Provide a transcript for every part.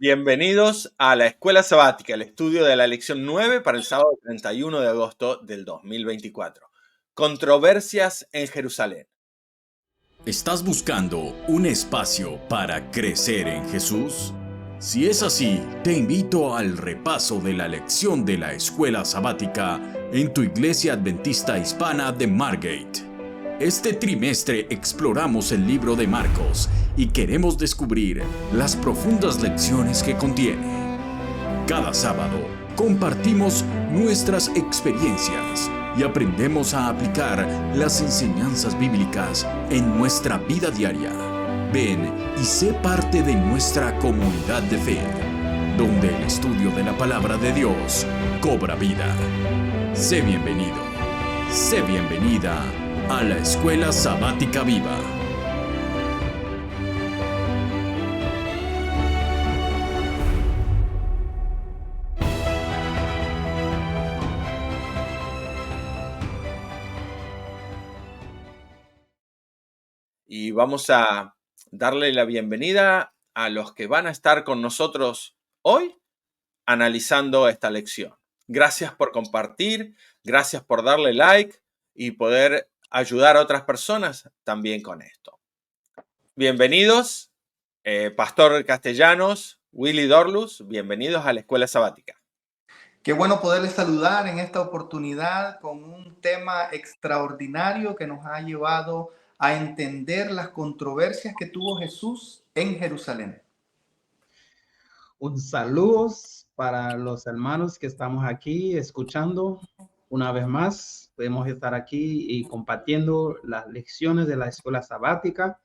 Bienvenidos a la Escuela Sabática, el estudio de la lección 9 para el sábado 31 de agosto del 2024. Controversias en Jerusalén. ¿Estás buscando un espacio para crecer en Jesús? Si es así, te invito al repaso de la lección de la Escuela Sabática en tu Iglesia Adventista Hispana de Margate. Este trimestre exploramos el libro de Marcos y queremos descubrir las profundas lecciones que contiene. Cada sábado compartimos nuestras experiencias y aprendemos a aplicar las enseñanzas bíblicas en nuestra vida diaria. Ven y sé parte de nuestra comunidad de fe, donde el estudio de la palabra de Dios cobra vida. Sé bienvenido, sé bienvenida a la Escuela Sabática Viva. Y vamos a darle la bienvenida a los que van a estar con nosotros hoy analizando esta lección. Gracias por compartir, gracias por darle like y poder ayudar a otras personas también con esto. Bienvenidos, Pastor Castellanos, Willy Dorlus, bienvenidos a la Escuela Sabática. Qué bueno poderles saludar en esta oportunidad con un tema extraordinario que nos ha llevado a entender las controversias que tuvo Jesús en Jerusalén. Un saludo para los hermanos que estamos aquí escuchando. Una vez más, podemos estar aquí y compartiendo las lecciones de la Escuela Sabática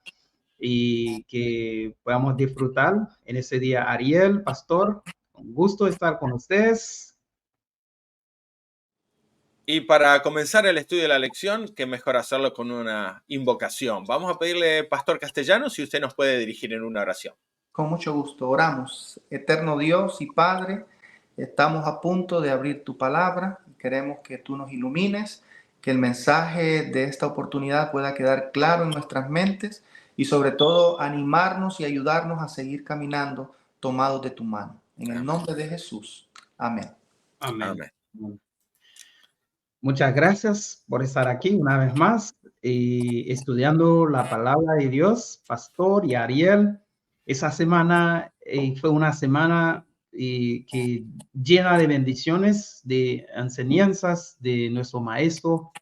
y que podamos disfrutar en ese día. Ariel, pastor, un gusto estar con ustedes. Y para comenzar el estudio de la lección, qué mejor hacerlo con una invocación. Vamos a pedirle, Pastor Castellanos, si usted nos puede dirigir en una oración. Con mucho gusto, oramos. Eterno Dios y Padre, estamos a punto de abrir tu palabra. Queremos que tú nos ilumines, que el mensaje de esta oportunidad pueda quedar claro en nuestras mentes y sobre todo animarnos y ayudarnos a seguir caminando tomados de tu mano. En el nombre de Jesús. Amén. Amén. Muchas gracias por estar aquí una vez más estudiando la palabra de Dios, Pastor y Ariel. Esa semana fue una semana que llena de bendiciones, de enseñanzas de nuestro maestro.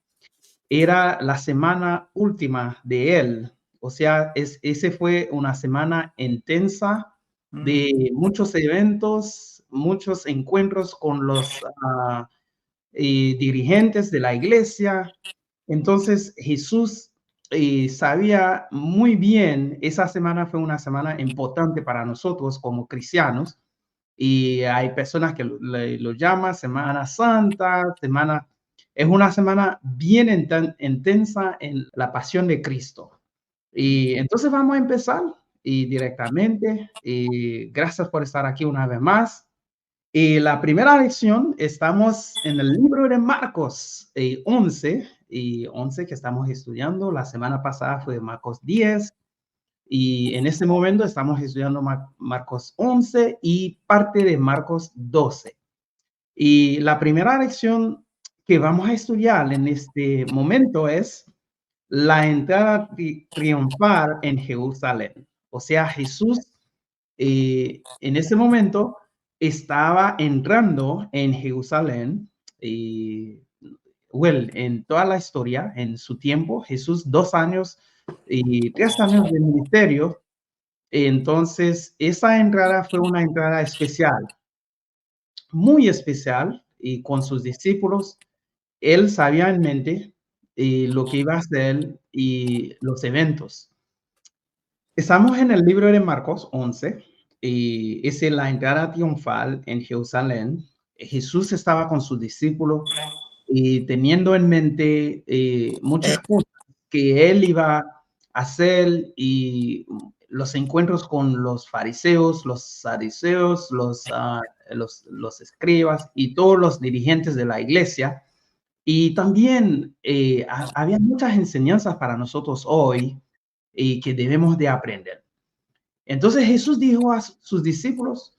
Era la semana última de él. O sea, ese fue una semana intensa de muchos eventos, muchos encuentros con los dirigentes de la iglesia. Entonces Jesús sabía muy bien, esa semana fue una semana importante para nosotros como cristianos, y hay personas que lo llaman Semana Santa, es una semana bien intensa en la pasión de Cristo. Y entonces vamos a empezar directamente. Gracias por estar aquí una vez más. Y la primera lección, estamos en el libro de Marcos 11 que estamos estudiando. La semana pasada fue Marcos 10 y en este momento estamos estudiando Marcos 11 y parte de Marcos 12. Y la primera lección que vamos a estudiar en este momento es la entrada triunfal en Jerusalén. O sea, Jesús en ese momento estaba entrando en Jerusalén y, en toda la historia, en su tiempo, Jesús 2 años y 3 años de ministerio. Entonces, esa entrada fue una entrada especial, muy especial, y con sus discípulos, él sabía en mente lo que iba a hacer y los eventos. Estamos en el libro de Marcos 11. Y es la entrada triunfal en Jerusalén. Jesús estaba con sus discípulos y teniendo en mente muchas cosas que él iba a hacer, y los encuentros con los fariseos, los saduceos, los escribas y todos los dirigentes de la iglesia. Y también había muchas enseñanzas para nosotros hoy y que debemos de aprender. Entonces Jesús dijo a sus discípulos: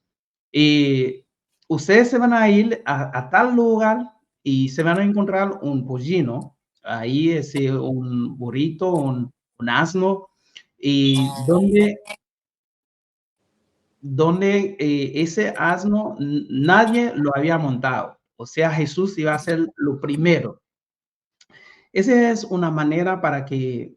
Y ustedes se van a ir a tal lugar y se van a encontrar un pollino, ahí es un burrito, un asno, y donde ese asno nadie lo había montado. O sea, Jesús iba a ser lo primero. Esa es una manera para que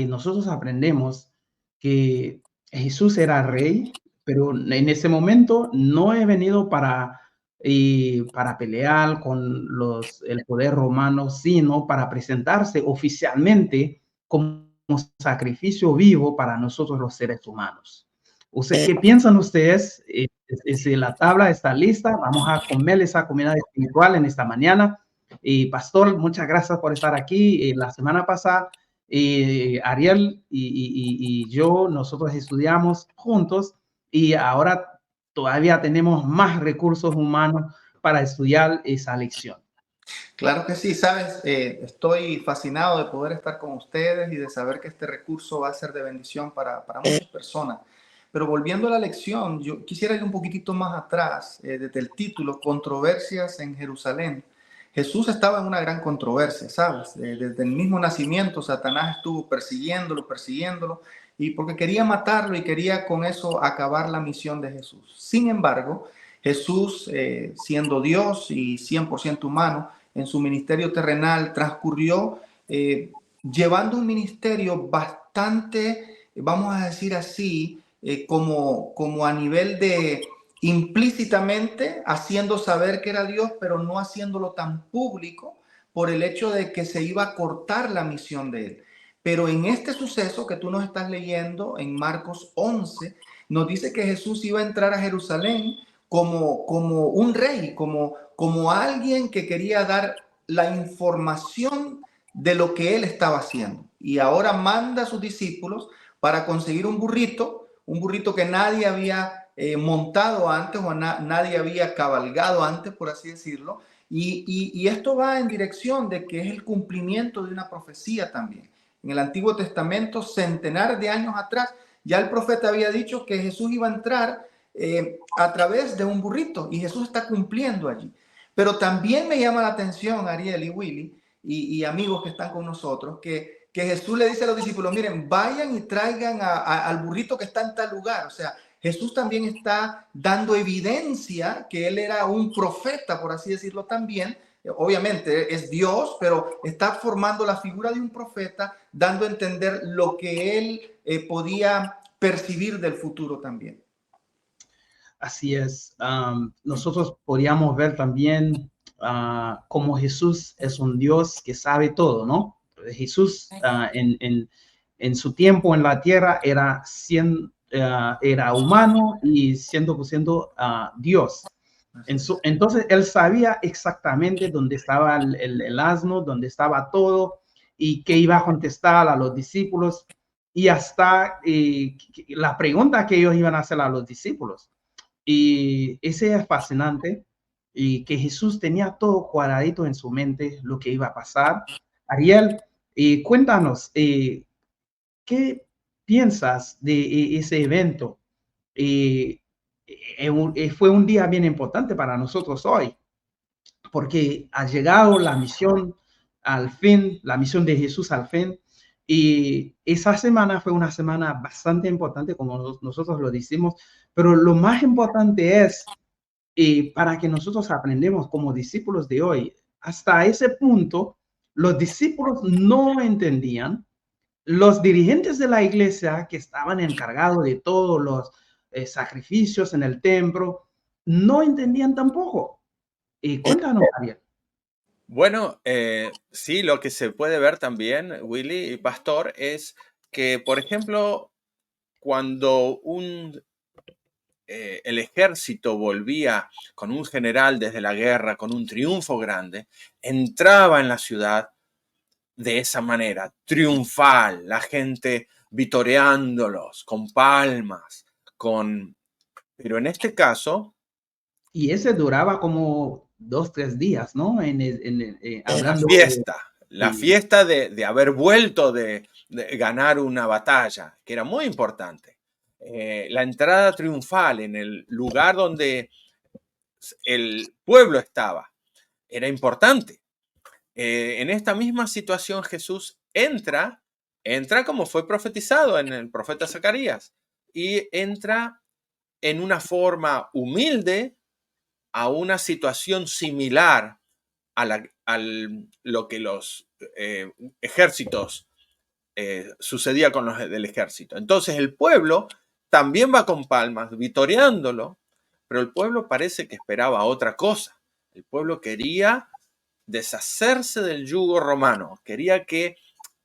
nosotros aprendemos que Jesús era rey, pero en ese momento no he venido para pelear con el poder romano, sino para presentarse oficialmente como sacrificio vivo para nosotros los seres humanos. ¿Qué piensan ustedes? Si la tabla está lista, vamos a comer esa comida espiritual en esta mañana. Y Pastor, muchas gracias por estar aquí. La semana pasada, Ariel y yo, nosotros estudiamos juntos y ahora todavía tenemos más recursos humanos para estudiar esa lección. Claro que sí, sabes, estoy fascinado de poder estar con ustedes y de saber que este recurso va a ser de bendición para muchas personas. Pero volviendo a la lección, yo quisiera ir un poquitito más atrás, desde el título, Controversias en Jerusalén. Jesús estaba en una gran controversia, ¿sabes? Desde el mismo nacimiento, Satanás estuvo persiguiéndolo, y porque quería matarlo y quería con eso acabar la misión de Jesús. Sin embargo, Jesús, siendo Dios y 100% humano, en su ministerio terrenal transcurrió llevando un ministerio bastante, vamos a decir así, como a nivel de implícitamente haciendo saber que era Dios, pero no haciéndolo tan público por el hecho de que se iba a cortar la misión de él. Pero en este suceso que tú nos estás leyendo en Marcos 11, nos dice que Jesús iba a entrar a Jerusalén como un rey, como alguien que quería dar la información de lo que él estaba haciendo. Y ahora manda a sus discípulos para conseguir un burrito que nadie había montado antes o nadie había cabalgado antes, por así decirlo. Y esto va en dirección de que es el cumplimiento de una profecía también. En el Antiguo Testamento, centenares de años atrás, ya el profeta había dicho que Jesús iba a entrar a través de un burrito, y Jesús está cumpliendo allí. Pero también me llama la atención, Ariel y Willy, y amigos que están con nosotros, que Jesús le dice a los discípulos, miren, vayan y traigan al burrito que está en tal lugar. O sea, Jesús también está dando evidencia que él era un profeta, por así decirlo también. Obviamente es Dios, pero está formando la figura de un profeta, dando a entender lo que él podía percibir del futuro también. Así es. Nosotros podríamos ver también cómo Jesús es un Dios que sabe todo, ¿no? Jesús en su tiempo en la tierra era humano y 100% Dios. Entonces él sabía exactamente dónde estaba el asno, dónde estaba todo y qué iba a contestar a los discípulos y hasta la pregunta que ellos iban a hacer a los discípulos. Y ese es fascinante y que Jesús tenía todo cuadradito en su mente lo que iba a pasar. Ariel, cuéntanos, ¿qué piensas de ese evento? Fue un día bien importante para nosotros hoy, porque ha llegado la misión al fin, la misión de Jesús al fin. Y esa semana fue una semana bastante importante, como nosotros lo decimos, pero lo más importante es para que nosotros aprendamos como discípulos de hoy. Hasta ese punto, los discípulos no entendían. Los dirigentes de la iglesia que estaban encargados de todos los sacrificios en el templo no entendían tampoco. Cuéntanos, Ariel. Bueno, sí, lo que se puede ver también, Willy y Pastor, es que, por ejemplo, cuando el ejército volvía con un general desde la guerra, con un triunfo grande, entraba en la ciudad de esa manera, triunfal, la gente vitoreándolos, con palmas, Pero en este caso... Y ese duraba como 2-3 días, ¿no? Hablando la fiesta de haber vuelto de ganar una batalla, que era muy importante. la entrada triunfal en el lugar donde el pueblo estaba. Era importante. En esta misma situación Jesús entra como fue profetizado en el profeta Zacarías, y entra en una forma humilde a una situación similar a lo que los ejércitos sucedía con los del ejército. Entonces el pueblo también va con palmas, vitoreándolo, pero el pueblo parece que esperaba otra cosa. El pueblo quería deshacerse del yugo romano, quería que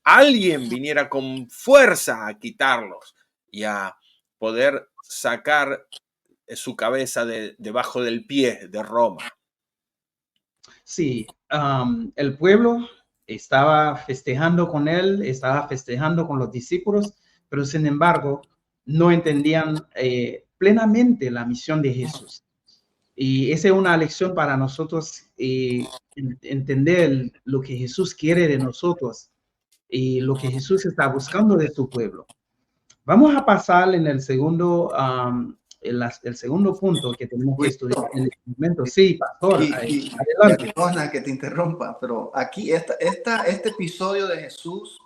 alguien viniera con fuerza a quitarlos y a poder sacar su cabeza debajo del pie de Roma. Sí, el pueblo estaba festejando con él, estaba festejando con los discípulos, pero sin embargo no entendían plenamente la misión de Jesús. Y esa es una lección para nosotros, entender lo que Jesús quiere de nosotros y lo que Jesús está buscando de su pueblo. Vamos a pasar en el segundo, el segundo punto que tenemos que estudiar en este momento. Sí, pastor, adelante. Perdona que te interrumpa, pero aquí este episodio de Jesús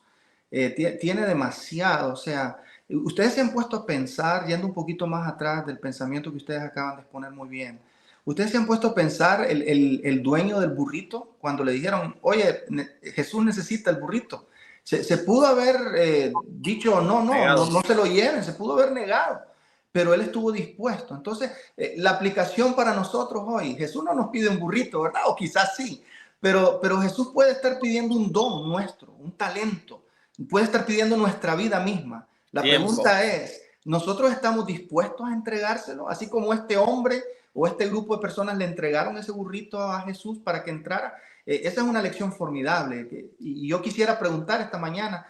tiene demasiado, o sea, ustedes se han puesto a pensar, yendo un poquito más atrás del pensamiento que ustedes acaban de exponer muy bien, ustedes se han puesto a pensar el dueño del burrito, cuando le dijeron, oye, Jesús necesita el burrito. Se pudo haber dicho, no se lo lleven, se pudo haber negado, pero él estuvo dispuesto. Entonces, la aplicación para nosotros hoy, Jesús no nos pide un burrito, ¿verdad? O quizás sí, pero Jesús puede estar pidiendo un don nuestro, un talento, puede estar pidiendo nuestra vida misma. La pregunta es, ¿nosotros estamos dispuestos a entregárselo? Así como este hombre o este grupo de personas le entregaron ese burrito a Jesús para que entrara. Esa es una lección formidable. Y yo quisiera preguntar esta mañana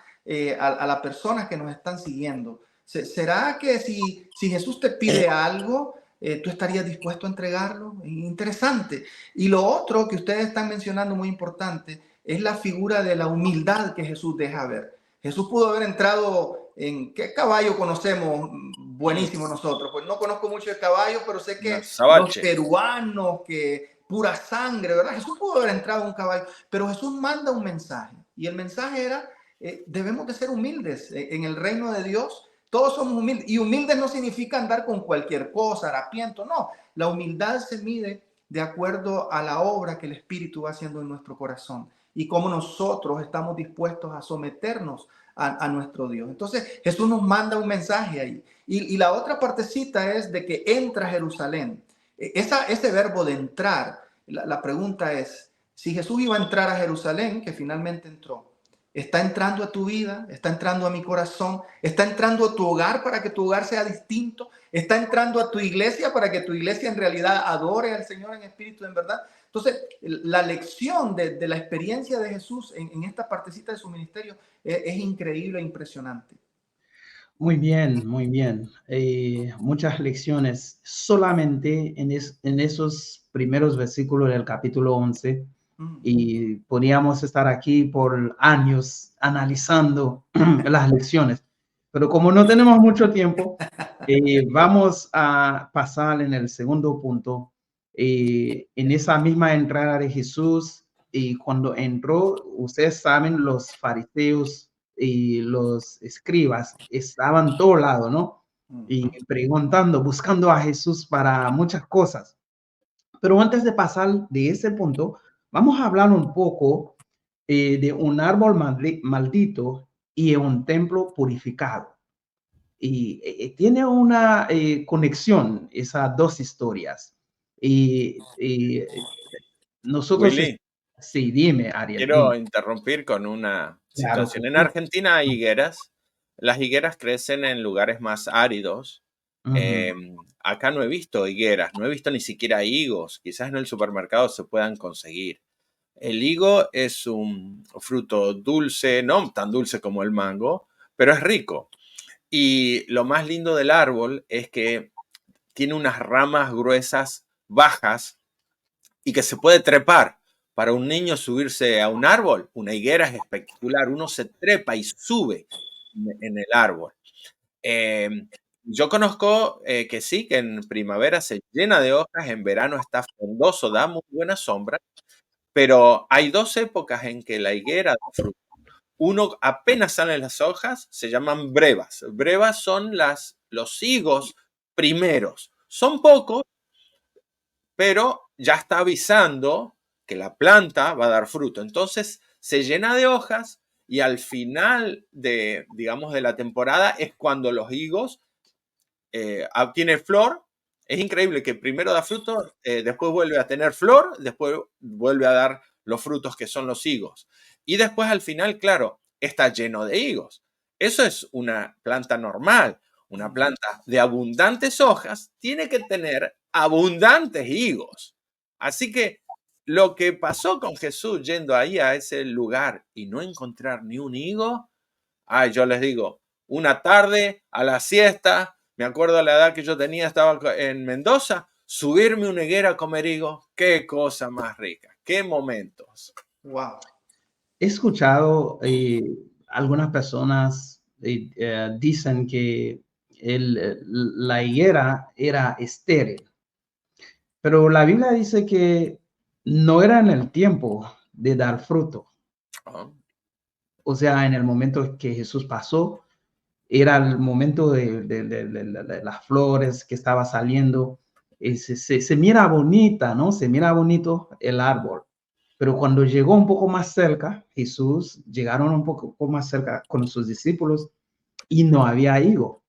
a las personas que nos están siguiendo, ¿será que si Jesús te pide algo, tú estarías dispuesto a entregarlo? Interesante. Y lo otro que ustedes están mencionando, muy importante, es la figura de la humildad que Jesús deja ver. Jesús pudo haber entrado en... ¿Qué caballo conocemos buenísimo nosotros? Pues no conozco mucho de caballo, pero sé que los peruanos, que pura sangre, ¿verdad? Jesús pudo haber entrado en un caballo, pero Jesús manda un mensaje. Y el mensaje era, debemos de ser humildes en el reino de Dios. Todos somos humildes. Y humildes no significa andar con cualquier cosa, harapiento, no. La humildad se mide de acuerdo a la obra que el Espíritu va haciendo en nuestro corazón y cómo nosotros estamos dispuestos a someternos a nuestro Dios. Entonces Jesús nos manda un mensaje ahí. Y la otra partecita es de que entra a Jerusalén. Ese verbo de entrar, la pregunta es, si Jesús iba a entrar a Jerusalén, que finalmente entró, ¿está entrando a tu vida? ¿Está entrando a mi corazón? ¿Está entrando a tu hogar para que tu hogar sea distinto? ¿Está entrando a tu iglesia para que tu iglesia en realidad adore al Señor en espíritu, en verdad? Entonces, la lección de la experiencia de Jesús en esta partecita de su ministerio es increíble e impresionante. Muy bien, muy bien. Muchas lecciones solamente en esos primeros versículos del capítulo 11. Y podríamos estar aquí por años analizando las lecciones. Pero como no tenemos mucho tiempo, vamos a pasar en el segundo punto. En esa misma entrada de Jesús, y cuando entró, ustedes saben, los fariseos y los escribas estaban a todo lado, ¿no? Y preguntando, buscando a Jesús para muchas cosas. Pero antes de pasar de ese punto, vamos a hablar un poco de un árbol maldito y un templo purificado. Y tiene una conexión esas dos historias. Y nosotros... Willy, Sí, dime, Ariel, quiero dime. interrumpir con una Claro que situación. En sí. Argentina hay higueras. Las higueras crecen en lugares más áridos. Acá no he visto higueras, no he visto ni siquiera higos. Quizás en el supermercado se puedan conseguir. El higo es un fruto dulce, no tan dulce como el mango, pero es rico. Y lo más lindo del árbol es que tiene unas ramas gruesas, bajas, y que se puede trepar. Para un niño subirse a un árbol, una higuera es espectacular. Uno se trepa y sube en el árbol. Yo conozco que sí, que en primavera se llena de hojas, en verano está frondoso, da muy buena sombra, pero hay dos épocas en que la higuera da fruto. Uno, apenas salen las hojas, se llaman brevas. Brevas son los higos primeros. Son pocos, pero ya está avisando que la planta va a dar fruto. Entonces se llena de hojas y al final de, digamos, de la temporada es cuando los higos tienen flor. Es increíble que primero da fruto, después vuelve a tener flor, después vuelve a dar los frutos que son los higos. Y después al final, claro, está lleno de higos. Eso es una planta normal. Una planta de abundantes hojas tiene que tener abundantes higos. Así que lo que pasó con Jesús yendo ahí a ese lugar y no encontrar ni un higo, ay, yo les digo, una tarde a la siesta, me acuerdo a la edad que yo tenía, estaba en Mendoza, subirme una higuera a comer higos, qué cosa más rica, qué momentos. Wow. He escuchado algunas personas dicen que la higuera era estéril, pero la Biblia dice que no era en el tiempo de dar fruto. Oh. O sea, en el momento que Jesús pasó, era el momento de las flores que estaba saliendo. Se mira bonita, ¿no? Se mira bonito el árbol. Pero cuando llegó un poco más cerca, Jesús, llegaron un poco más cerca con sus discípulos y no había higo.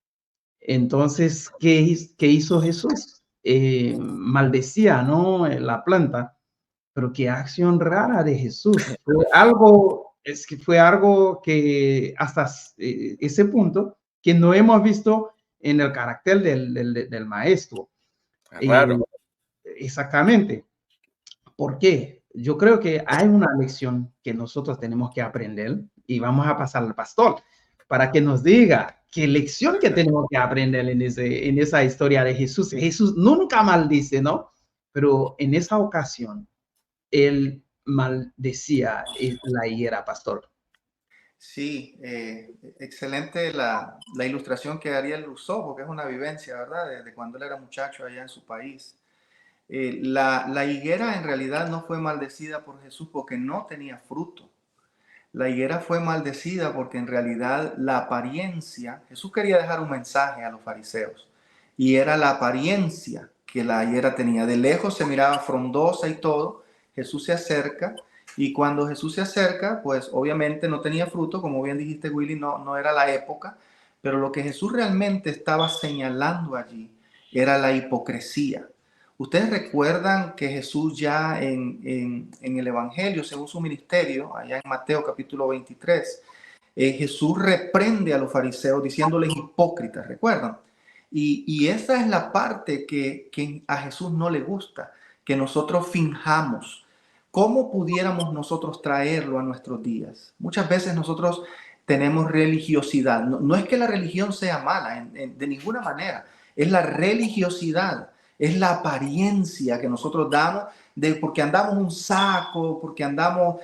Entonces, ¿qué hizo Jesús? Maldecía, ¿no? La planta. Pero qué acción rara de Jesús. Fue algo que hasta ese punto que no hemos visto en el carácter del maestro. Raro. Exactamente. ¿Por qué? Yo creo que hay una lección que nosotros tenemos que aprender y vamos a pasar al pastor para que nos diga qué lección que tenemos que aprender en esa historia de Jesús. Jesús nunca maldice, ¿no? Pero en esa ocasión, él maldecía la higuera, pastor. Sí, excelente la ilustración que Ariel usó, porque es una vivencia, ¿verdad? De cuando él era muchacho allá en su país. La higuera en realidad no fue maldecida por Jesús porque no tenía fruto. La higuera fue maldecida porque en realidad la apariencia, Jesús quería dejar un mensaje a los fariseos y era la apariencia que la higuera tenía. De lejos se miraba frondosa y todo. Jesús se acerca y cuando Jesús se acerca, pues obviamente no tenía fruto, como bien dijiste, Willy, no era la época, pero lo que Jesús realmente estaba señalando allí era la hipocresía. Ustedes recuerdan que Jesús ya en el Evangelio, según su ministerio, allá en Mateo capítulo 23, Jesús reprende a los fariseos diciéndoles hipócritas, ¿recuerdan? Y esa es la parte que a Jesús no le gusta, que nosotros finjamos. ¿Cómo pudiéramos nosotros traerlo a nuestros días? Muchas veces nosotros tenemos religiosidad. No es que la religión sea mala, de ninguna manera. Es la religiosidad, es la apariencia que nosotros damos porque andamos un saco, porque andamos,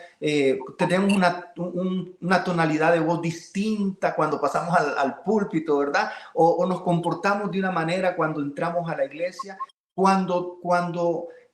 tenemos una tonalidad de voz distinta cuando pasamos al púlpito, ¿verdad? O nos comportamos de una manera cuando entramos a la iglesia, cuando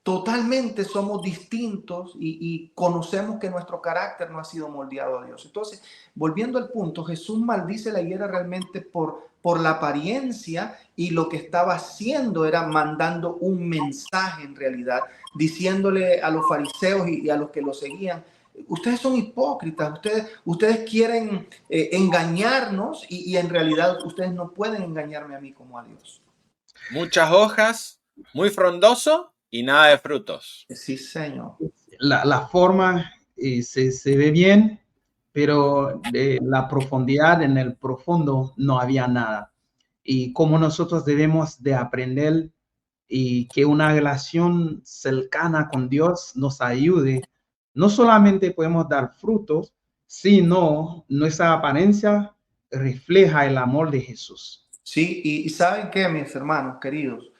totalmente somos distintos y conocemos que nuestro carácter no ha sido moldeado a Dios. Entonces, volviendo al punto, Jesús maldice la higuera realmente por la apariencia y lo que estaba haciendo era mandando un mensaje en realidad, diciéndole a los fariseos y a los que lo seguían, ustedes son hipócritas, ustedes quieren engañarnos y en realidad ustedes no pueden engañarme a mí como a Dios. Muchas hojas, muy frondoso y nada de frutos. Sí, Señor. La forma se ve bien, pero de la profundidad, en el profundo, no había nada. Y como nosotros debemos de aprender y que una relación cercana con Dios nos ayude, no solamente podemos dar frutos, sino nuestra apariencia refleja el amor de Jesús. Sí, y ¿saben qué, mis hermanos queridos?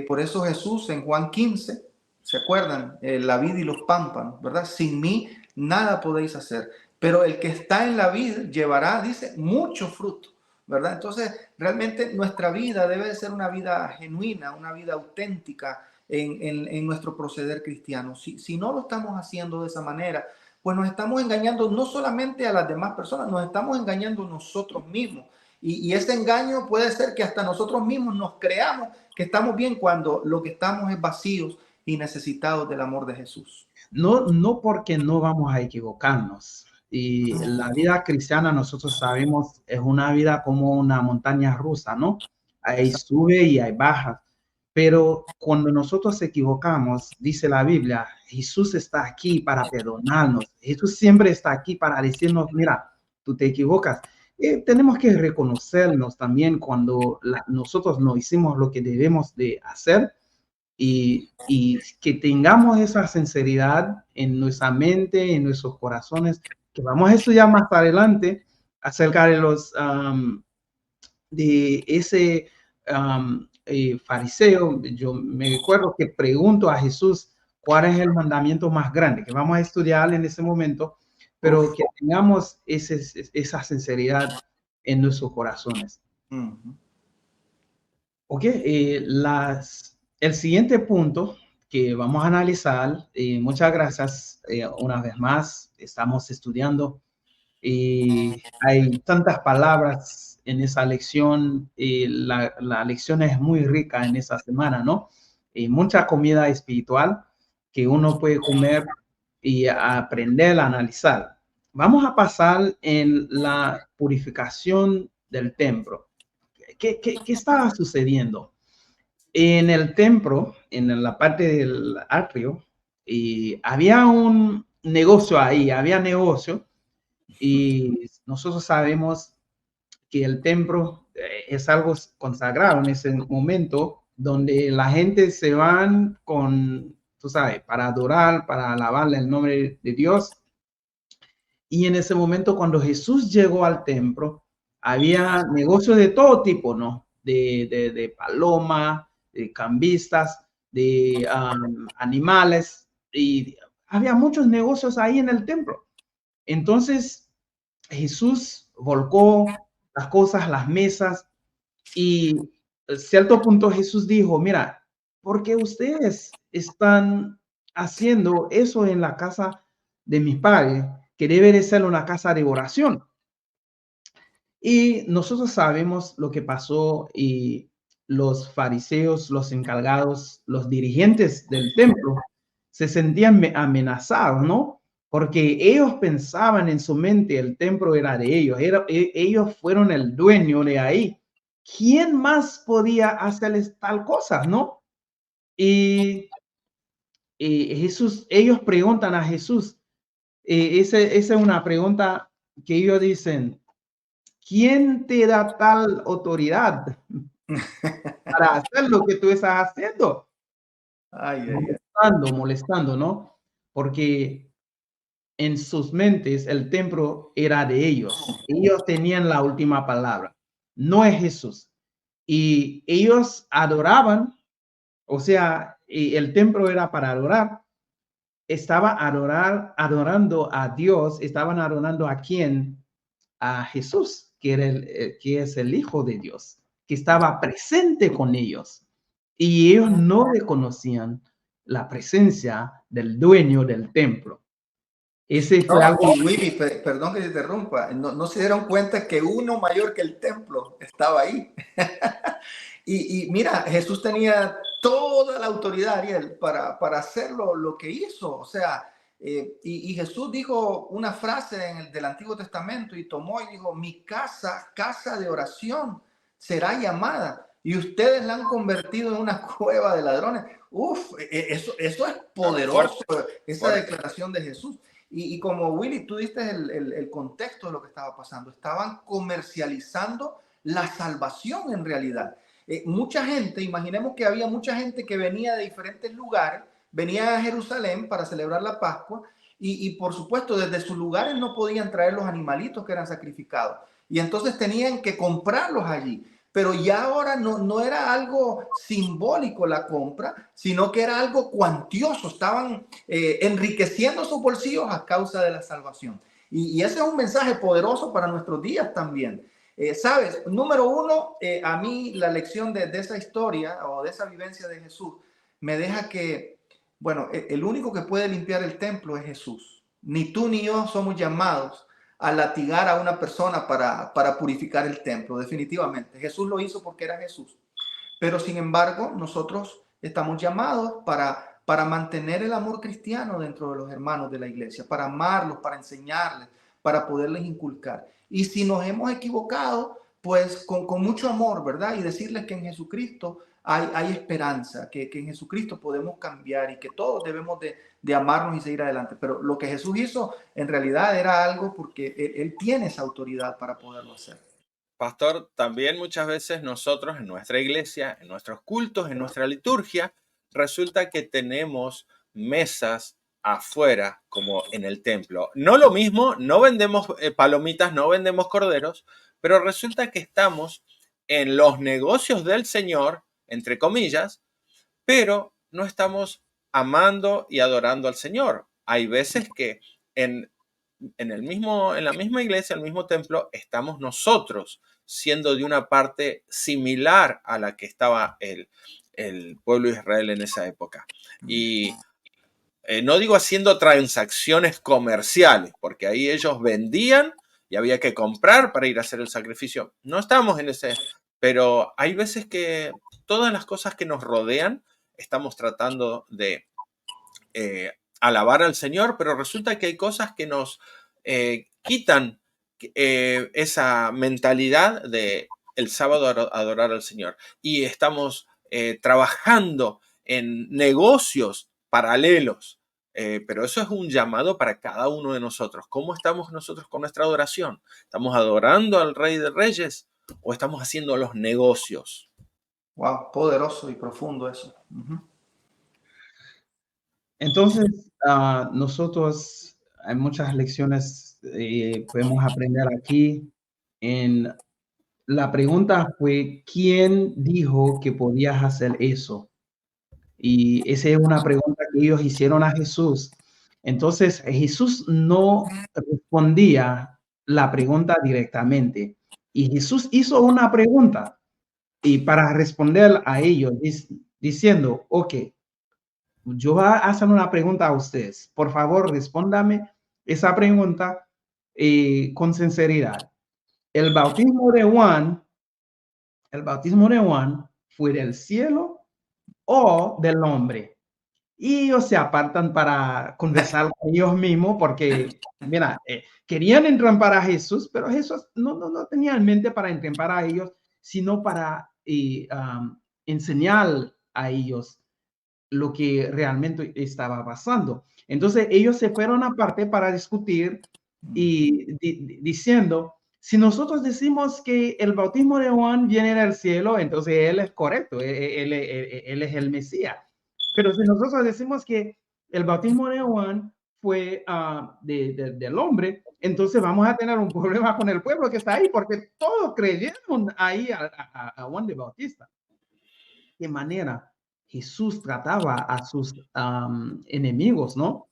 Por eso Jesús en Juan 15, ¿se acuerdan? La vid y los pámpanos, ¿verdad? Sin mí nada podéis hacer. Pero el que está en la vid llevará, dice, mucho fruto. ¿verdad? Entonces, realmente nuestra vida debe de ser una vida genuina, una vida auténtica en nuestro proceder cristiano. Si no lo estamos haciendo de esa manera, pues nos estamos engañando no solamente a las demás personas, nos estamos engañando nosotros mismos. Y ese engaño puede ser que hasta nosotros mismos nos creamos que estamos bien cuando lo que estamos es vacíos y necesitados del amor de Jesús. No porque no vamos a equivocarnos. Y la vida cristiana, nosotros sabemos, es una vida como una montaña rusa, ¿no? Hay sube y hay baja. Pero cuando nosotros equivocamos, dice la Biblia, Jesús está aquí para perdonarnos. Jesús siempre está aquí para decirnos, mira, tú te equivocas. Tenemos que reconocernos también cuando nosotros no hicimos lo que debemos de hacer y que tengamos esa sinceridad en nuestra mente, en nuestros corazones, que vamos a estudiar más adelante acerca de los de ese fariseo. Yo me recuerdo que pregunto a Jesús cuál es el mandamiento más grande, que vamos a estudiar en ese momento, pero que tengamos esa sinceridad en nuestros corazones. Ok, el siguiente punto que vamos a analizar, muchas gracias una vez más, estamos estudiando y hay tantas palabras en esa lección, la lección es muy rica en esa semana, ¿no? Mucha comida espiritual que uno puede comer y aprender a analizar. Vamos a pasar en la purificación del templo. ¿Qué estaba sucediendo? En el templo, en la parte del atrio, había un negocio ahí, había negocio, y nosotros sabemos que el templo es algo consagrado en ese momento, donde la gente se van con, tú sabes, para adorar, para alabarle el nombre de Dios. Y en ese momento, cuando Jesús llegó al templo, había negocios de todo tipo, ¿no? De paloma, de cambistas, de animales, y había muchos negocios ahí en el templo. Entonces, Jesús volcó las cosas, las mesas, y a cierto punto Jesús dijo, mira, ¿por qué ustedes están haciendo eso en la casa de mi padre, que debe de ser una casa de oración? Y nosotros sabemos lo que pasó, y los fariseos, los encargados, los dirigentes del templo se sentían amenazados, ¿no? Porque ellos pensaban en su mente el templo era de ellos, ellos fueron el dueño de ahí. ¿Quién más podía hacerles tal cosa, no? Y ellos preguntan a Jesús, esa es una pregunta que ellos dicen, ¿quién te da tal autoridad para hacer lo que tú estás haciendo? Molestando, ¿no? Porque en sus mentes el templo era de ellos. Ellos tenían la última palabra, no es Jesús. Y ellos adoraban, o sea, el templo era para adorar. Estaba adorando a Dios, estaban adorando a quién? A Jesús, que es el Hijo de Dios, que estaba presente con ellos. Y ellos no reconocían la presencia del dueño del templo. Ese fue algo. Willy, perdón que te interrumpa, no se dieron cuenta que uno mayor que el templo estaba ahí. y mira, Jesús tenía toda la autoridad, Ariel, para hacer lo que hizo. O sea, y Jesús dijo una frase del Antiguo Testamento y tomó y dijo, mi casa de oración será llamada. Y ustedes la han convertido en una cueva de ladrones. Uf, eso es poderoso, esa declaración de Jesús. Y como Willy, tú diste el contexto de lo que estaba pasando. Estaban comercializando la salvación en realidad. Mucha gente, imaginemos que había mucha gente que venía de diferentes lugares, venía a Jerusalén para celebrar la Pascua y por supuesto desde sus lugares no podían traer los animalitos que eran sacrificados. Y entonces tenían que comprarlos allí. Pero ya ahora no era algo simbólico la compra, sino que era algo cuantioso. Estaban enriqueciendo sus bolsillos a causa de la salvación. Y ese es un mensaje poderoso para nuestros días también. Sabes, número uno, a mí la lección de esa historia o de esa vivencia de Jesús me deja que, bueno, el único que puede limpiar el templo es Jesús. Ni tú ni yo somos llamados a latigar a una persona para purificar el templo, definitivamente. Jesús lo hizo porque era Jesús. Pero sin embargo, nosotros estamos llamados para mantener el amor cristiano dentro de los hermanos de la iglesia, para amarlos, para enseñarles, para poderles inculcar. Y si nos hemos equivocado, pues con mucho amor, ¿verdad? Y decirles que en Jesucristo hay esperanza, que en Jesucristo podemos cambiar y que todos debemos de amarnos y seguir adelante. Pero lo que Jesús hizo en realidad era algo porque él tiene esa autoridad para poderlo hacer. Pastor, también muchas veces nosotros en nuestra iglesia, en nuestros cultos, en nuestra liturgia, resulta que tenemos mesas afuera como en el templo. No lo mismo, no vendemos palomitas, no vendemos corderos, pero resulta que estamos en los negocios del Señor, entre comillas, pero no estamos amando y adorando al Señor. Hay veces que en la misma iglesia, en el mismo templo, estamos nosotros siendo de una parte similar a la que estaba el pueblo de Israel en esa época. Y no digo haciendo transacciones comerciales, porque ahí ellos vendían y había que comprar para ir a hacer el sacrificio. No estamos en ese, pero hay veces que todas las cosas que nos rodean estamos tratando de alabar al Señor, pero resulta que hay cosas que nos quitan esa mentalidad de el sábado adorar al Señor. Y estamos trabajando en negocios paralelos, pero eso es un llamado para cada uno de nosotros. ¿Cómo estamos nosotros con nuestra adoración? ¿Estamos adorando al Rey de Reyes o estamos haciendo los negocios? Wow, poderoso y profundo eso. Entonces, nosotros hay muchas lecciones podemos aprender aquí. La pregunta fue, ¿quién dijo que podías hacer eso? Y esa es una pregunta que ellos hicieron a Jesús. Entonces, Jesús no respondía la pregunta directamente. Y Jesús hizo una pregunta y para responder a ellos, diciendo, ok, yo voy a hacer una pregunta a ustedes. Por favor, respóndame esa pregunta con sinceridad. El bautismo de Juan fue del cielo o del hombre. Y ellos se apartan para conversar con ellos mismos porque, mira, querían entrampar a Jesús, pero Jesús no tenía en mente para entrampar a ellos, sino para enseñar a ellos lo que realmente estaba pasando. Entonces ellos se fueron aparte para discutir y diciendo, si nosotros decimos que el bautismo de Juan viene del cielo, entonces él es correcto, él es el Mesías. Pero si nosotros decimos que el bautismo de Juan fue del hombre, entonces vamos a tener un problema con el pueblo que está ahí, porque todos creyeron ahí a Juan de Bautista. ¿De qué manera Jesús trataba a sus enemigos, no?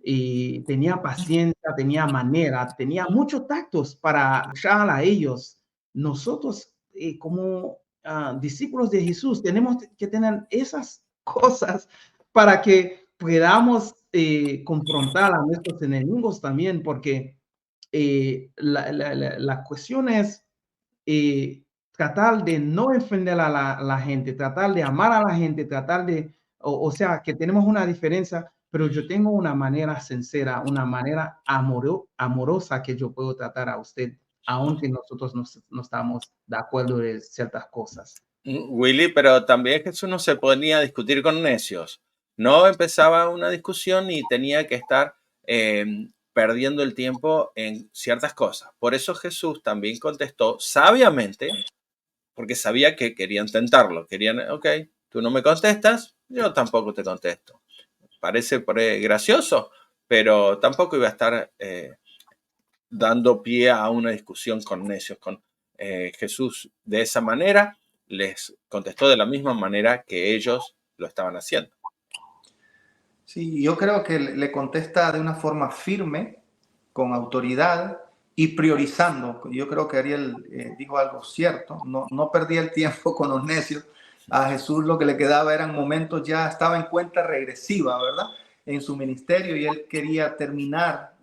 Y tenía paciencia, tenía manera, tenía muchos tactos para escuchar a ellos. Nosotros, como discípulos de Jesús, tenemos que tener esas cosas para que podamos confrontar a nuestros enemigos también, porque la cuestión es tratar de no ofender a la gente, tratar de amar a la gente, tratar de, o sea, que tenemos una diferencia, pero yo tengo una manera sincera, una manera amorosa que yo puedo tratar a usted, aunque nosotros no estamos de acuerdo de ciertas cosas. Willy, pero también Jesús no se ponía a discutir con necios. No empezaba una discusión y tenía que estar perdiendo el tiempo en ciertas cosas. Por eso Jesús también contestó sabiamente, porque sabía que querían tentarlo. Querían, ok, tú no me contestas, yo tampoco te contesto. Parece gracioso, pero tampoco iba a estar dando pie a una discusión con necios. Con Jesús de esa manera les contestó de la misma manera que ellos lo estaban haciendo. Sí, yo creo que le contesta de una forma firme, con autoridad, y priorizando. Yo creo que Ariel dijo algo cierto, no perdía el tiempo con los necios. A Jesús lo que le quedaba eran momentos, ya estaba en cuenta regresiva, ¿verdad? En su ministerio, y él quería terminar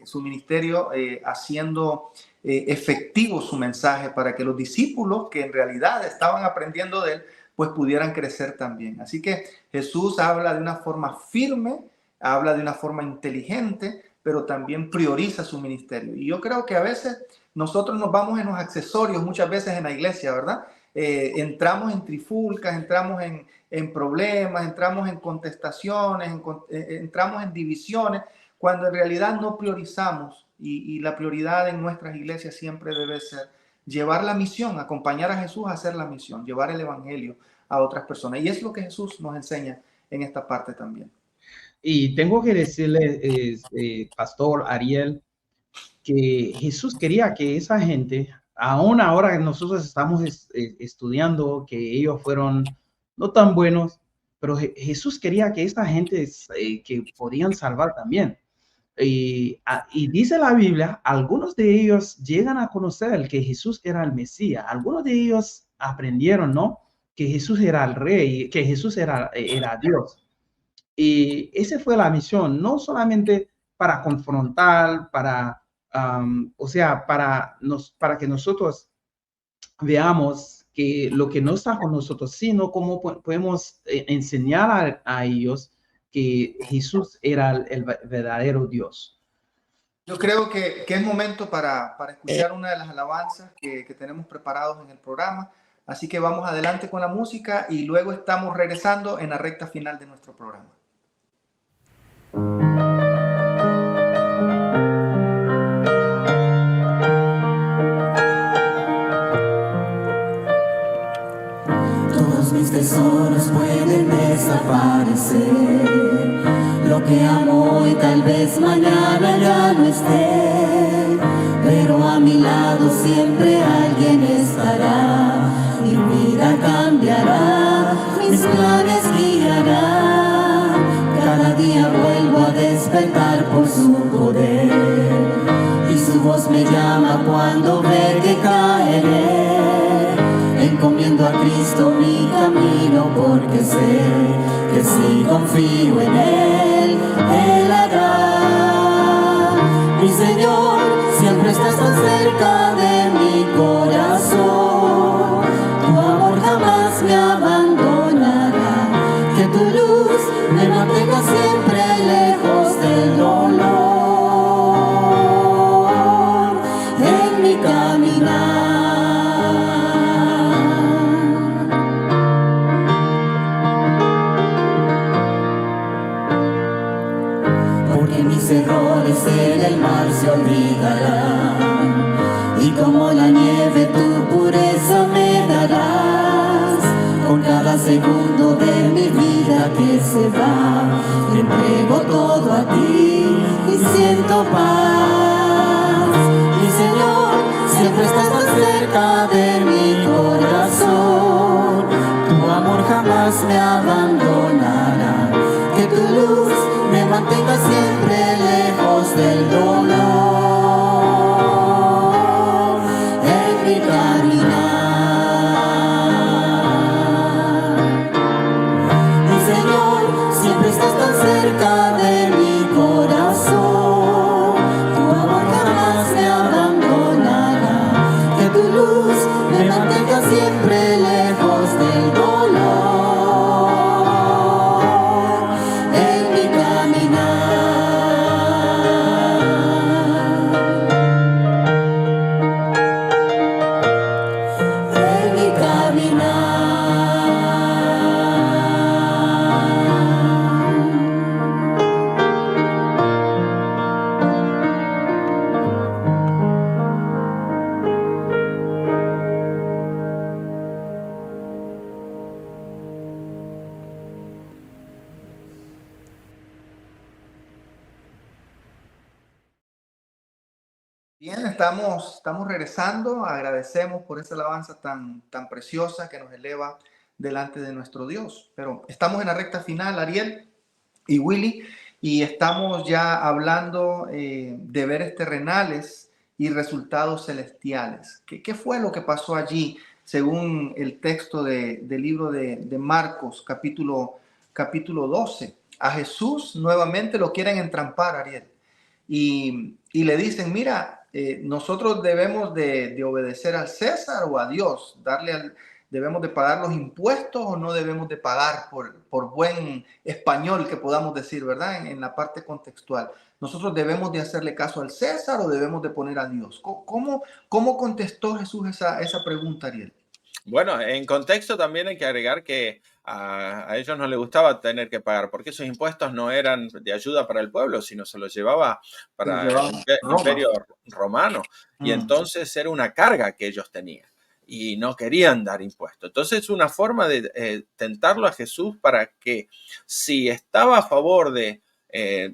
su ministerio haciendo efectivo su mensaje para que los discípulos que en realidad estaban aprendiendo de él, pues pudieran crecer también. Así que Jesús habla de una forma firme, habla de una forma inteligente, pero también prioriza su ministerio. Y yo creo que a veces nosotros nos vamos en los accesorios, muchas veces en la iglesia, ¿verdad? Entramos en trifulcas, entramos en problemas, entramos en contestaciones, entramos en divisiones, cuando en realidad no priorizamos. Y la prioridad en nuestras iglesias siempre debe ser llevar la misión, acompañar a Jesús a hacer la misión, llevar el evangelio a otras personas. Y es lo que Jesús nos enseña en esta parte también. Y tengo que decirle, Pastor Ariel, que Jesús quería que esa gente, aún ahora que nosotros estamos estudiando, que ellos fueron no tan buenos, pero Jesús quería que esta gente que podían salvar también. Y dice la Biblia, algunos de ellos llegan a conocer que Jesús era el Mesías. Algunos de ellos aprendieron, ¿no? Que Jesús era el rey, que Jesús era Dios. Y esa fue la misión, no solamente para confrontar, o sea, para que nosotros veamos que lo que no está con nosotros, sino cómo podemos enseñar a ellos que Jesús era el verdadero Dios. Yo creo que es momento para escuchar una de las alabanzas que tenemos preparados en el programa. Así que vamos adelante con la música y luego estamos regresando en la recta final de nuestro programa. Todos mis tesoros pueden desaparecer. Lo que amo hoy tal vez mañana ya no esté, pero a mi lado siempre alguien estará. Mi vida cambiará, mis planes guiará. Cada día vuelvo a despertar por su poder, y su voz me llama cuando ve que caeré. Encomiendo a Cristo mi camino porque sé que si confío en Él, Él hará. Mi Señor, siempre estás tan cerca de mi corazón. Tu amor jamás me abandonará. Que tu luz me mantenga siempre lejos del dolor en mi caminar. Errores en el mar se olvidarán, y como la nieve tu pureza me darás. Con cada segundo de mi vida que se va, le entrego todo a ti y siento paz. Mi Señor, siempre estás tan cerca de mi corazón. Tu amor jamás me abandonará. Que tu luz me mantenga siempre lejos del dolor en mi caminar. Mi Señor, siempre estás tan cerca de mi corazón. Tu amor jamás me abandonará. Que tu luz me mantenga siempre lejos del dolor. Bien, estamos regresando. Agradecemos por esa alabanza tan preciosa que nos eleva delante de nuestro Dios. Pero estamos en la recta final, Ariel y Willy, y estamos ya hablando de deberes terrenales y resultados celestiales. ¿Qué fue lo que pasó allí según el texto del libro de Marcos, capítulo 12? A Jesús nuevamente lo quieren entrampar, Ariel. Y le dicen, mira, nosotros debemos de obedecer al César o a Dios, debemos de pagar los impuestos o no debemos de pagar por buen español que podamos decir, ¿verdad? En la parte contextual. Nosotros debemos de hacerle caso al César o debemos de poner a Dios. ¿Cómo contestó Jesús esa pregunta, Ariel? Bueno, en contexto también hay que agregar que a ellos no les gustaba tener que pagar, porque esos impuestos no eran de ayuda para el pueblo, sino se los llevaba para el imperio romano. Y entonces era una carga que ellos tenían y no querían dar impuestos. Entonces es una forma de tentarlo a Jesús para que si estaba a favor de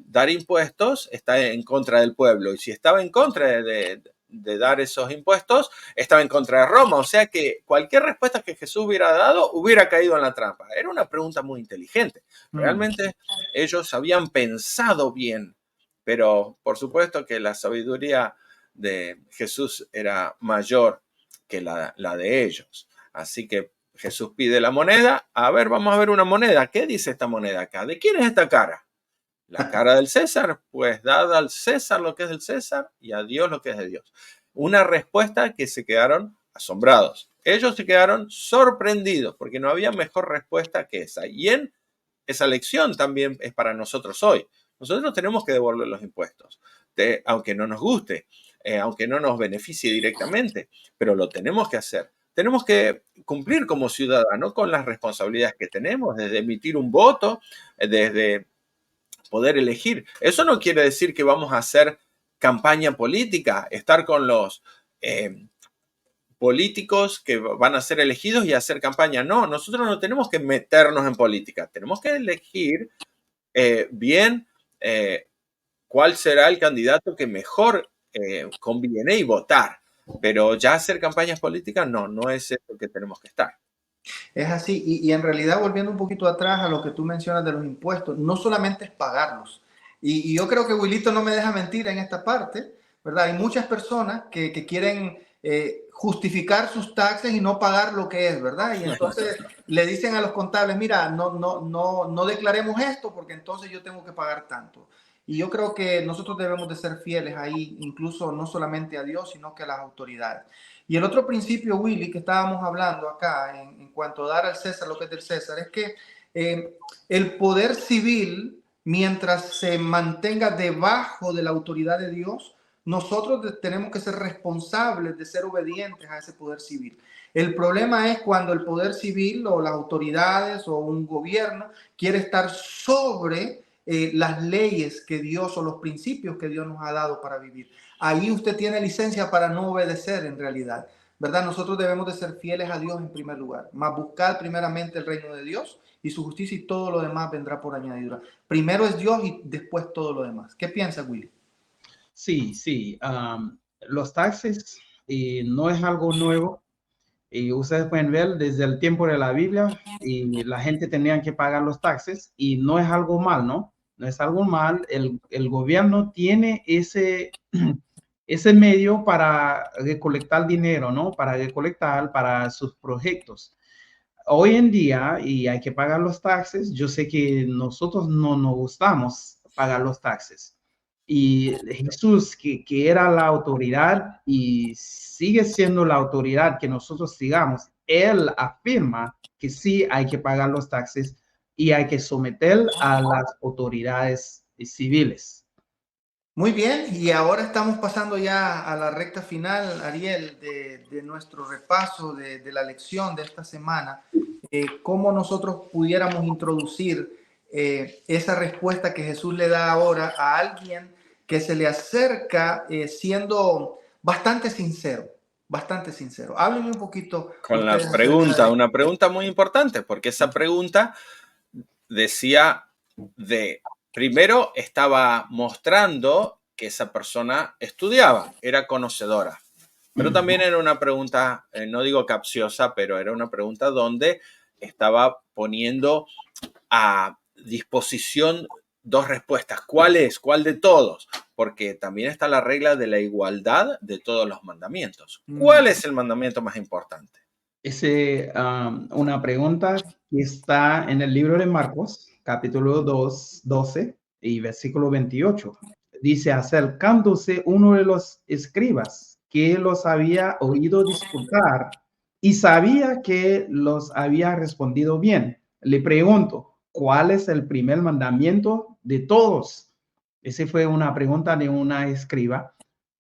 dar impuestos, está en contra del pueblo. Y si estaba en contra de dar esos impuestos, estaba en contra de Roma. O sea que cualquier respuesta que Jesús hubiera dado hubiera caído en la trampa. Era una pregunta muy inteligente. Realmente ellos habían pensado bien, pero por supuesto que la sabiduría de Jesús era mayor que la de ellos. Así que Jesús pide la moneda. A ver, vamos a ver una moneda. ¿Qué dice esta moneda acá? ¿De quién es esta cara? La cara del César, pues dada al César lo que es del César y a Dios lo que es de Dios. Una respuesta que se quedaron asombrados. Ellos se quedaron sorprendidos porque no había mejor respuesta que esa. Y en esa lección también es para nosotros hoy. Nosotros tenemos que devolver los impuestos, aunque no nos guste, aunque no nos beneficie directamente, pero lo tenemos que hacer. Tenemos que cumplir como ciudadanos con las responsabilidades que tenemos, desde emitir un voto, desde poder elegir. Eso no quiere decir que vamos a hacer campaña política, estar con los políticos que van a ser elegidos y hacer campaña. No, nosotros no tenemos que meternos en política. Tenemos que elegir bien cuál será el candidato que mejor conviene y votar. Pero ya hacer campañas políticas, no es eso que tenemos que estar. Es así, y en realidad volviendo un poquito atrás a lo que tú mencionas de los impuestos, no solamente es pagarlos, y yo creo que Wilito no me deja mentir en esta parte, ¿verdad? Hay muchas personas que quieren justificar sus taxes y no pagar lo que es, ¿verdad? Y entonces le dicen a los contables, mira, no declaremos esto porque entonces yo tengo que pagar tanto. Y yo creo que nosotros debemos de ser fieles ahí, incluso no solamente a Dios, sino que a las autoridades. Y el otro principio, Willy, que estábamos hablando acá en cuanto a dar al César lo que es del César, es que el poder civil, mientras se mantenga debajo de la autoridad de Dios, nosotros tenemos que ser responsables de ser obedientes a ese poder civil. El problema es cuando el poder civil o las autoridades o un gobierno quiere estar sobre las leyes que Dios o los principios que Dios nos ha dado para vivir. Ahí usted tiene licencia para no obedecer en realidad, ¿verdad? Nosotros debemos de ser fieles a Dios en primer lugar, más buscar primeramente el reino de Dios y su justicia y todo lo demás vendrá por añadidura. Primero es Dios y después todo lo demás. ¿Qué piensa, Willy? Sí. Los taxes no es algo nuevo. Y ustedes pueden ver desde el tiempo de la Biblia y la gente tenía que pagar los taxes y no es algo mal, ¿no? No es algo mal. El gobierno tiene ese medio para recolectar dinero, ¿no? Para recolectar para sus proyectos. Hoy en día, y hay que pagar los taxes, yo sé que nosotros no nos gustamos pagar los taxes. Y Jesús, que era la autoridad y sigue siendo la autoridad que nosotros sigamos, él afirma que sí hay que pagar los taxes y hay que someter a las autoridades civiles. Muy bien, y ahora estamos pasando ya a la recta final, Ariel, de nuestro repaso de la lección de esta semana. Cómo nosotros pudiéramos introducir esa respuesta que Jesús le da ahora a alguien que se le acerca siendo bastante sincero, bastante sincero. Háblenme un poquito. Con la pregunta, una pregunta muy importante, porque esa pregunta decía primero estaba mostrando que esa persona estudiaba, era conocedora, pero también era una pregunta, no digo capciosa, pero era una pregunta donde estaba poniendo a disposición dos respuestas. ¿Cuál es? ¿Cuál de todos? porque también está la regla de la igualdad de todos los mandamientos. ¿Cuál es el mandamiento más importante? Es una pregunta que está en el libro de Marcos, capítulo 12 y versículo 28. Dice, acercándose uno de los escribas que los había oído disputar y sabía que los había respondido bien, le pregunto, ¿cuál es el primer mandamiento de todos? Esa fue una pregunta de una escriba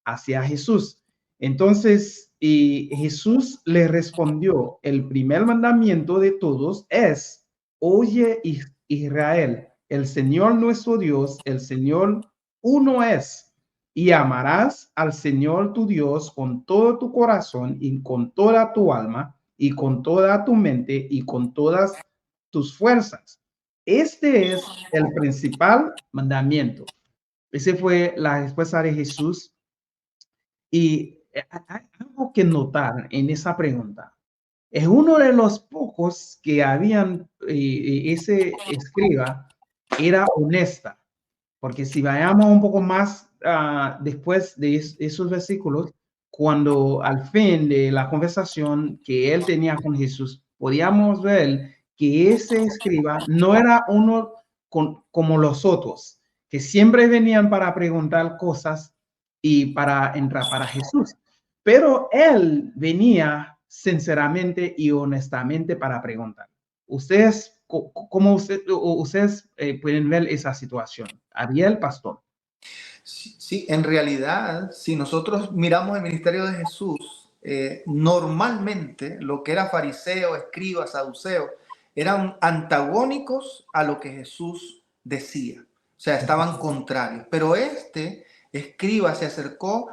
hacia Jesús. Entonces, y Jesús le respondió, el primer mandamiento de todos es, oye Israel, el Señor nuestro Dios, el Señor uno es, y amarás al Señor tu Dios con todo tu corazón y con toda tu alma y con toda tu mente y con todas tus fuerzas. Este es el principal mandamiento. Esa fue la respuesta de Jesús. Y hay algo que notar en esa pregunta. Es uno de los pocos que habían, ese escriba era honesta, porque si vayamos un poco más después de esos versículos, cuando al fin de la conversación que él tenía con Jesús, podíamos ver que ese escriba no era uno como los otros, que siempre venían para preguntar cosas y para entrar para Jesús. Pero él venía sinceramente y honestamente para preguntar. Ustedes, ¿cómo ustedes pueden ver esa situación? Ariel, pastor. Sí, en realidad, si nosotros miramos el ministerio de Jesús, normalmente lo que era fariseo, escriba, saduceo, eran antagónicos a lo que Jesús decía. O sea, estaban contrarios. Pero este escriba se acercó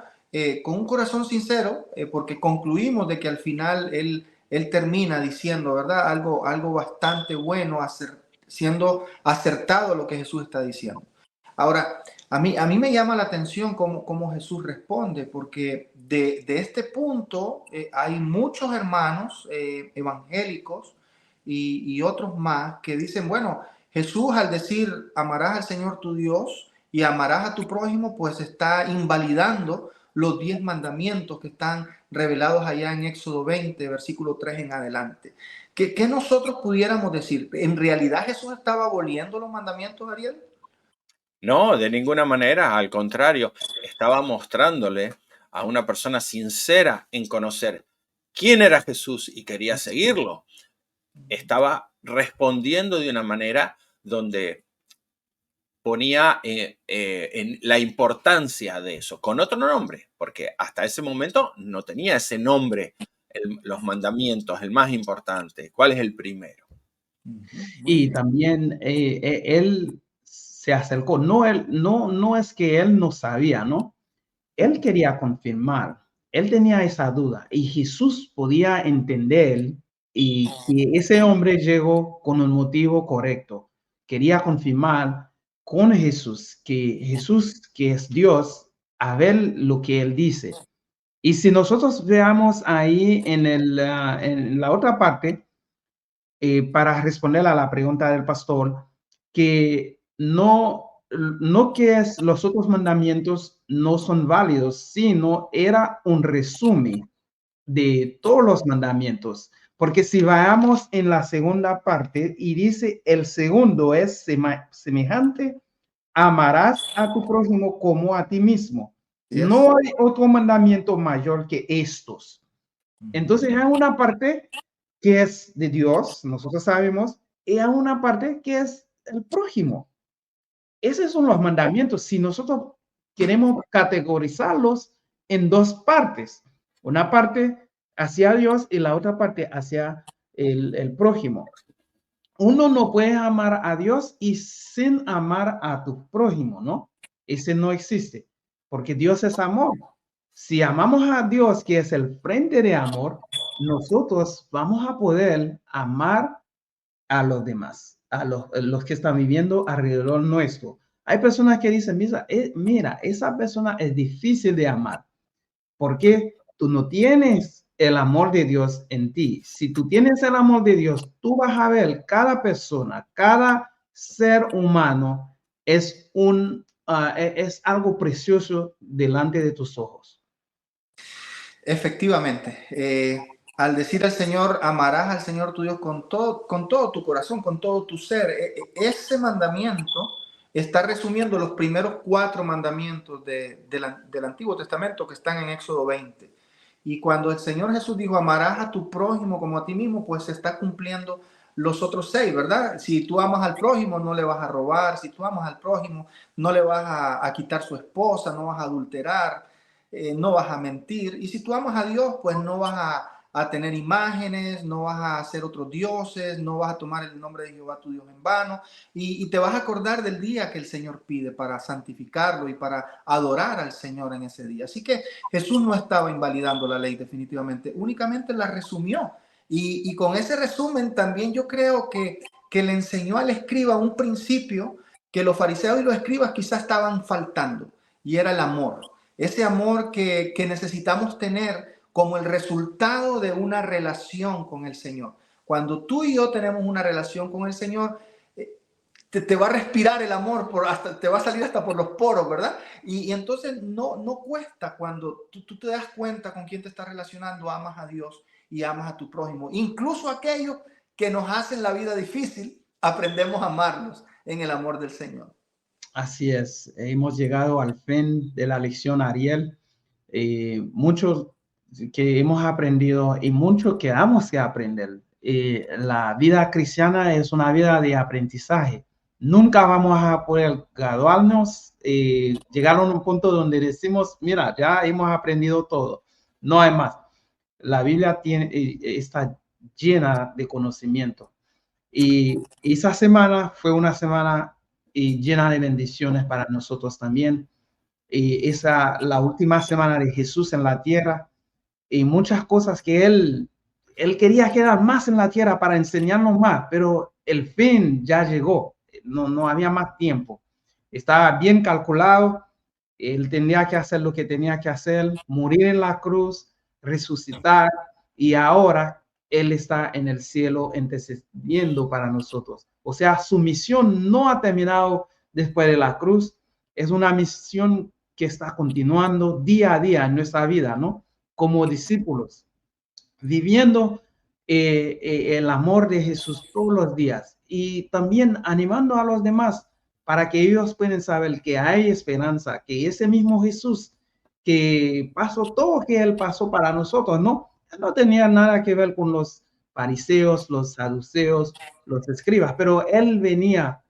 con un corazón sincero, porque concluimos de que al final él termina diciendo, ¿verdad? Algo bastante bueno, siendo acertado lo que Jesús está diciendo. Ahora, a mí me llama la atención cómo Jesús responde, porque de este punto hay muchos hermanos evangélicos y otros más que dicen, bueno, Jesús al decir amarás al Señor tu Dios y amarás a tu prójimo, pues está invalidando los 10 mandamientos que están revelados allá en Éxodo 20, versículo 3 en adelante. ¿Qué nosotros pudiéramos decir? ¿En realidad Jesús estaba aboliendo los mandamientos, Ariel? No, de ninguna manera, al contrario, estaba mostrándole a una persona sincera en conocer quién era Jesús y quería seguirlo. Estaba respondiendo de una manera donde ponía en la importancia de eso, con otro nombre, porque hasta ese momento no tenía ese nombre, los mandamientos, el más importante. ¿Cuál es el primero? Y también él se acercó, no es que él no sabía, ¿no? Él quería confirmar, él tenía esa duda y Jesús podía entender y que ese hombre llegó con un motivo correcto. Quería confirmar con Jesús, que es Dios, a ver lo que él dice. Y si nosotros veamos ahí en la otra parte, para responder a la pregunta del pastor, que no que los otros mandamientos no son válidos, sino era un resumen de todos los mandamientos. Porque si vayamos en la segunda parte y dice, el segundo es semejante, amarás a tu prójimo como a ti mismo. Yes. No hay otro mandamiento mayor que estos. Entonces hay una parte que es de Dios, nosotros sabemos, y hay una parte que es el prójimo. Esos son los mandamientos. Si nosotros queremos categorizarlos en dos partes, una parte hacia Dios y la otra parte hacia el prójimo. Uno no puede amar a Dios y sin amar a tu prójimo, ¿no? Ese no existe, porque Dios es amor. Si amamos a Dios, que es el frente de amor, nosotros vamos a poder amar a los demás, a los que están viviendo alrededor nuestro. Hay personas que dicen, mira, esa persona es difícil de amar, porque tú no tienes el amor de Dios en ti. Si tú tienes el amor de Dios, tú vas a ver cada persona, cada ser humano es un es algo precioso delante de tus ojos. Efectivamente, al decir al Señor, amarás al Señor tu Dios con todo tu corazón, con todo tu ser, ese mandamiento está resumiendo los primeros 4 mandamientos del Antiguo Testamento que están en Éxodo 20. Y cuando el Señor Jesús dijo, amarás a tu prójimo como a ti mismo, pues se está cumpliendo los otros 6, ¿verdad? Si tú amas al prójimo, no le vas a robar. Si tú amas al prójimo, no le vas a quitar su esposa, no vas a adulterar, no vas a mentir. Y si tú amas a Dios, pues no vas a tener imágenes, no vas a hacer otros dioses, no vas a tomar el nombre de Jehová tu Dios en vano. Y te vas a acordar del día que el Señor pide para santificarlo y para adorar al Señor en ese día. Así que Jesús no estaba invalidando la ley definitivamente, únicamente la resumió. Y con ese resumen también yo creo que le enseñó al escriba un principio que los fariseos y los escribas quizás estaban faltando, y era el amor. Ese amor que necesitamos tener como el resultado de una relación con el Señor. Cuando tú y yo tenemos una relación con el Señor, te va a respirar el amor, te va a salir hasta por los poros, ¿verdad? Y entonces no cuesta cuando tú te das cuenta con quién te estás relacionando, amas a Dios y amas a tu prójimo. Incluso aquellos que nos hacen la vida difícil, aprendemos a amarlos en el amor del Señor. Así es, hemos llegado al fin de la lección, Ariel. Muchos que hemos aprendido y mucho que damos que aprender. La vida cristiana es una vida de aprendizaje. Nunca vamos a poder graduarnos, llegar a un punto donde decimos, mira, ya hemos aprendido todo, no hay más. La Biblia está llena de conocimiento. Y esa semana fue una semana llena de bendiciones para nosotros también. Y la última semana de Jesús en la tierra, y muchas cosas que él quería quedar más en la tierra para enseñarnos más, pero el fin ya llegó, no había más tiempo. Estaba bien calculado, él tenía que hacer lo que tenía que hacer, morir en la cruz, resucitar, y ahora él está en el cielo intercediendo para nosotros. O sea, su misión no ha terminado después de la cruz, es una misión que está continuando día a día en nuestra vida, ¿no? Como discípulos, viviendo el amor de Jesús todos los días y también animando a los demás para que ellos puedan saber que hay esperanza, que ese mismo Jesús que pasó todo que él pasó para nosotros, no tenía nada que ver con los fariseos, los saduceos, los escribas, pero él venía,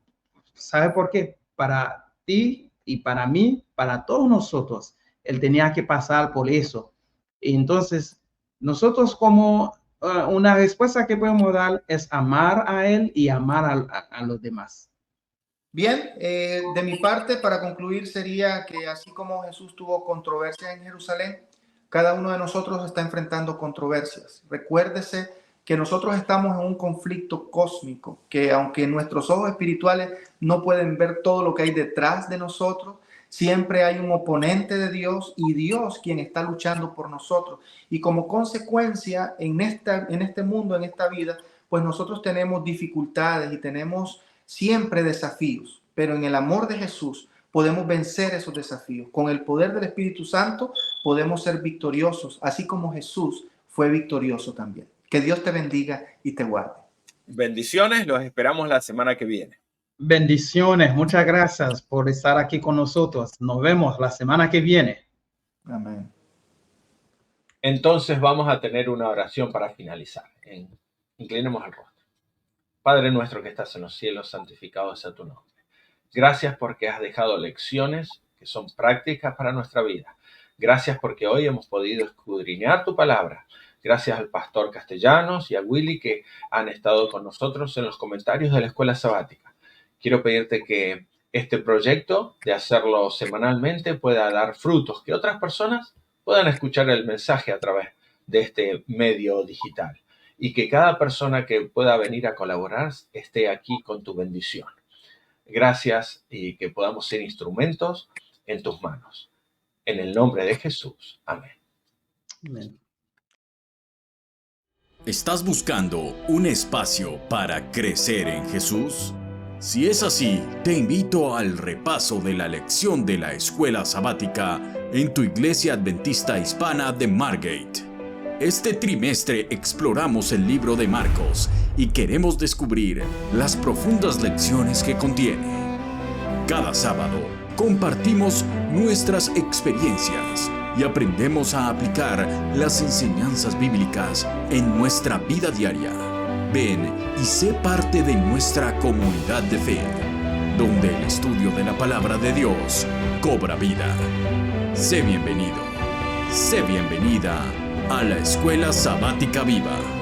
¿sabe por qué? Para ti y para mí, para todos nosotros, él tenía que pasar por eso. Entonces, nosotros como una respuesta que podemos dar es amar a él y amar a los demás. Bien, de mi parte, para concluir, sería que así como Jesús tuvo controversia en Jerusalén, cada uno de nosotros está enfrentando controversias. Recuérdese que nosotros estamos en un conflicto cósmico, que aunque nuestros ojos espirituales no pueden ver todo lo que hay detrás de nosotros, siempre hay un oponente de Dios y Dios quien está luchando por nosotros. Y como consecuencia, en este mundo, en esta vida, pues nosotros tenemos dificultades y tenemos siempre desafíos, pero en el amor de Jesús podemos vencer esos desafíos. Con el poder del Espíritu Santo podemos ser victoriosos, así como Jesús fue victorioso también. Que Dios te bendiga y te guarde. Bendiciones, los esperamos la semana que viene. Bendiciones, muchas gracias por estar aquí con nosotros. Nos vemos la semana que viene. Amén. Entonces vamos a tener una oración para finalizar. Inclinemos el rostro. Padre nuestro que estás en los cielos, santificado sea tu nombre. Gracias porque has dejado lecciones que son prácticas para nuestra vida. Gracias porque hoy hemos podido escudriñar tu palabra. Gracias al pastor Castellanos y a Willy que han estado con nosotros en los comentarios de la escuela sabática. Quiero pedirte que este proyecto de hacerlo semanalmente pueda dar frutos, que otras personas puedan escuchar el mensaje a través de este medio digital y que cada persona que pueda venir a colaborar esté aquí con tu bendición. Gracias y que podamos ser instrumentos en tus manos. En el nombre de Jesús. Amén. Amén. ¿Estás buscando un espacio para crecer en Jesús? Si es así, te invito al repaso de la lección de la escuela sabática en tu Iglesia Adventista Hispana de Margate. Este trimestre exploramos el libro de Marcos y queremos descubrir las profundas lecciones que contiene. Cada sábado compartimos nuestras experiencias y aprendemos a aplicar las enseñanzas bíblicas en nuestra vida diaria. Ven y sé parte de nuestra comunidad de fe, donde el estudio de la palabra de Dios cobra vida. Sé bienvenido, sé bienvenida a la Escuela Sabática Viva.